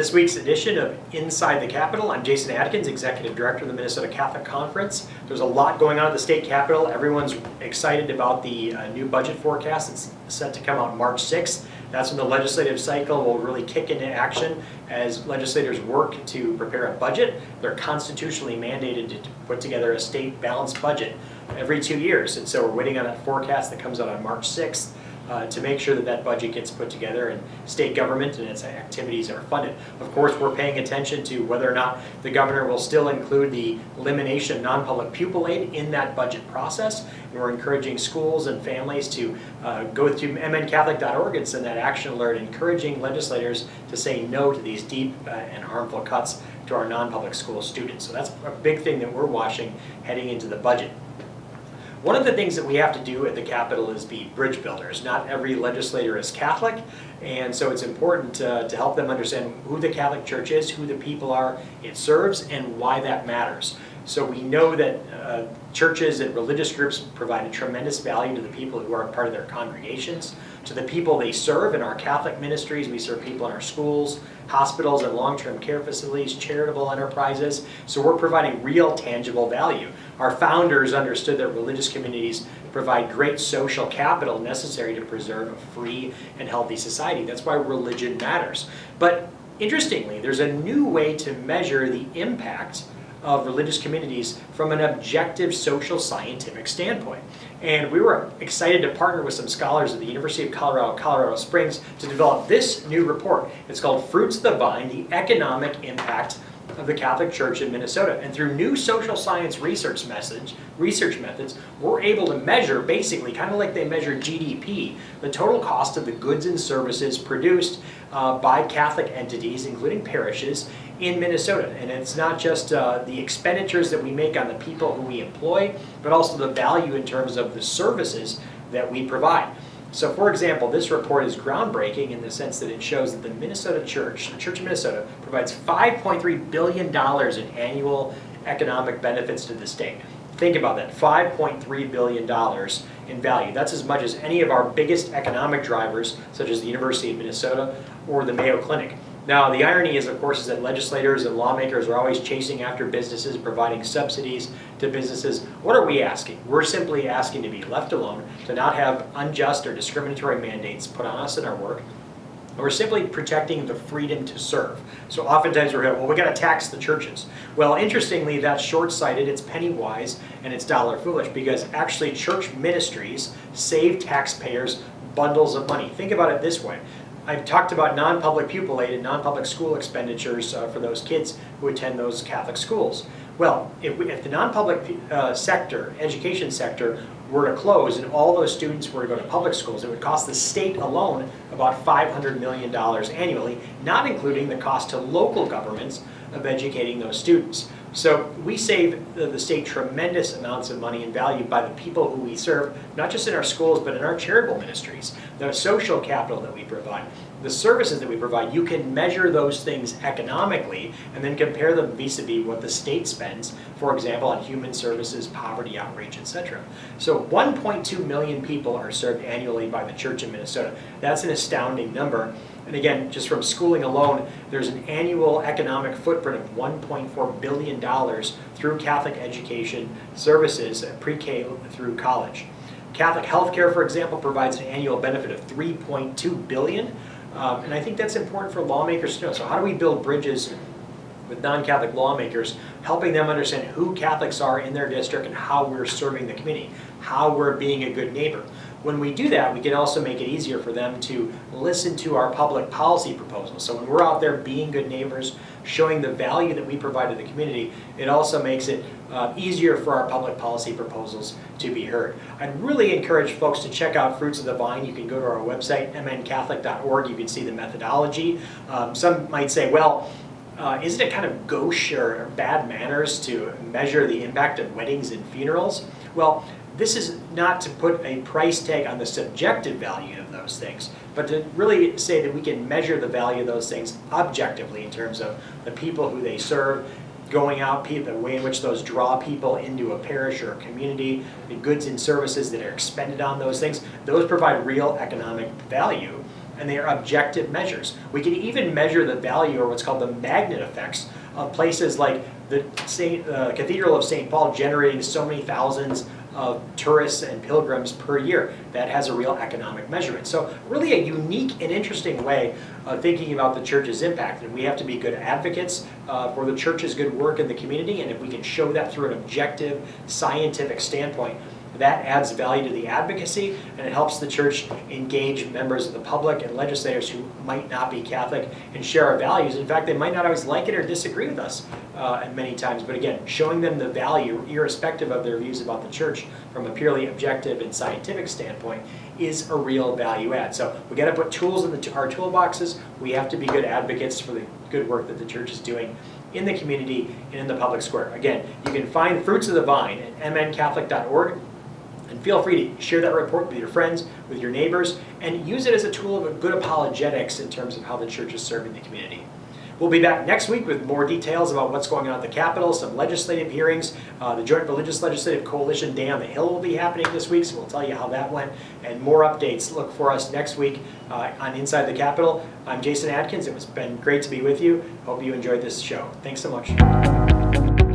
this week's edition of Inside the Capitol. I'm Jason Adkins, Executive Director of the Minnesota Catholic Conference. There's a lot going on at the state capitol. Everyone's excited about the new budget forecast. It's set to come out March 6th. That's when the legislative cycle will really kick into action as legislators work to prepare a budget. They're constitutionally mandated to put together a state balanced budget every 2 years. And so we're waiting on that forecast that comes out on March 6th. To make sure that that budget gets put together and state government and its activities are funded. Of course, we're paying attention to whether or not the governor will still include the elimination of non-public pupil aid in that budget process. And we're encouraging schools and families to go to mncatholic.org and send that action alert, encouraging legislators to say no to these deep and harmful cuts to our non-public school students. So that's a big thing that we're watching heading into the budget. One of the things that we have to do at the Capitol is be bridge builders. Not every legislator is Catholic, and so it's important to help them understand who the Catholic Church is, who the people are it serves, and why that matters. So we know that churches and religious groups provide a tremendous value to the people who are part of their congregations, to the people they serve. In our Catholic ministries, we serve people in our schools, hospitals, and long-term care facilities, charitable enterprises. So we're providing real, tangible value. Our founders understood that religious communities provide great social capital necessary to preserve a free and healthy society. That's why religion matters. But interestingly, there's a new way to measure the impact of religious communities from an objective social scientific standpoint. And we were excited to partner with some scholars at the University of Colorado Springs to develop this new report. It's called Fruits of the Vine, the Economic Impact of the Catholic Church in Minnesota. And through new social science research methods, we're able to measure, basically, kind of like they measure GDP, the total cost of the goods and services produced by Catholic entities, including parishes, in Minnesota. And it's not just the expenditures that we make on the people who we employ, but also the value in terms of the services that we provide. So for example, this report is groundbreaking in the sense that it shows that the Minnesota Church, the Church of Minnesota, provides $5.3 billion in annual economic benefits to the state. Think about that, $5.3 billion in value. That's as much as any of our biggest economic drivers, such as the University of Minnesota or the Mayo Clinic. Now, the irony is, of course, is that legislators and lawmakers are always chasing after businesses, providing subsidies to businesses. What are we asking? We're simply asking to be left alone, to not have unjust or discriminatory mandates put on us in our work. We're simply protecting the freedom to serve. So oftentimes we're going, well, we got to tax the churches. Well, interestingly, that's short-sighted, it's penny-wise, and it's dollar-foolish, because actually church ministries save taxpayers bundles of money. Think about it this way. I've talked about non-public pupil aid and non-public school expenditures for those kids who attend those Catholic schools. Well, if the non-public education sector, were to close and all those students were to go to public schools, it would cost the state alone about $500 million annually, not including the cost to local governments of educating those students. So we save the state tremendous amounts of money and value by the people who we serve, not just in our schools, but in our charitable ministries, the social capital that we provide, the services that we provide. You can measure those things economically and then compare them vis-a-vis what the state spends, for example, on human services, poverty outreach, etc. So 1.2 million people are served annually by the Church in Minnesota. That's an astounding number. And again, just from schooling alone, there's an annual economic footprint of $1.4 billion through Catholic education services, pre-K through college. Catholic healthcare, for example, provides an annual benefit of $3.2 billion. And I think that's important for lawmakers to know. So how do we build bridges with non-Catholic lawmakers, helping them understand who Catholics are in their district and how we're serving the community, how we're being a good neighbor? When we do that, we can also make it easier for them to listen to our public policy proposals. So when we're out there being good neighbors, showing the value that we provide to the community, it also makes it easier for our public policy proposals to be heard. I'd really encourage folks to check out Fruits of the Vine. You can go to our website, mncatholic.org. You can see the methodology. Some might say, well, isn't it kind of gauche or bad manners to measure the impact of weddings and funerals? Well, this is not to put a price tag on the subjective value of those things, but to really say that we can measure the value of those things objectively in terms of the people who they serve, going out, the way in which those draw people into a parish or a community, the goods and services that are expended on those things. Those provide real economic value and they are objective measures. We can even measure the value, or what's called the magnet effects, of places like the Cathedral of St. Paul generating so many thousands of tourists and pilgrims per year. That has a real economic measurement. So really a unique and interesting way of thinking about the church's impact. And we have to be good advocates for the church's good work in the community, and if we can show that through an objective, scientific standpoint, that adds value to the advocacy, and it helps the church engage members of the public and legislators who might not be Catholic and share our values. In fact, they might not always like it or disagree with us many times, but again, showing them the value, irrespective of their views about the church from a purely objective and scientific standpoint, is a real value add. So we got to put tools in our toolboxes. We have to be good advocates for the good work that the church is doing in the community and in the public square. Again, you can find Fruits of the Vine at mncatholic.org. And feel free to share that report with your friends, with your neighbors, and use it as a tool of good apologetics in terms of how the church is serving the community. We'll be back next week with more details about what's going on at the Capitol, some legislative hearings. The Joint Religious Legislative Coalition Day on the Hill will be happening this week, so we'll tell you how that went, and more updates. Look for us next week on Inside the Capitol. I'm Jason Adkins. It's been great to be with you. Hope you enjoyed this show. Thanks so much.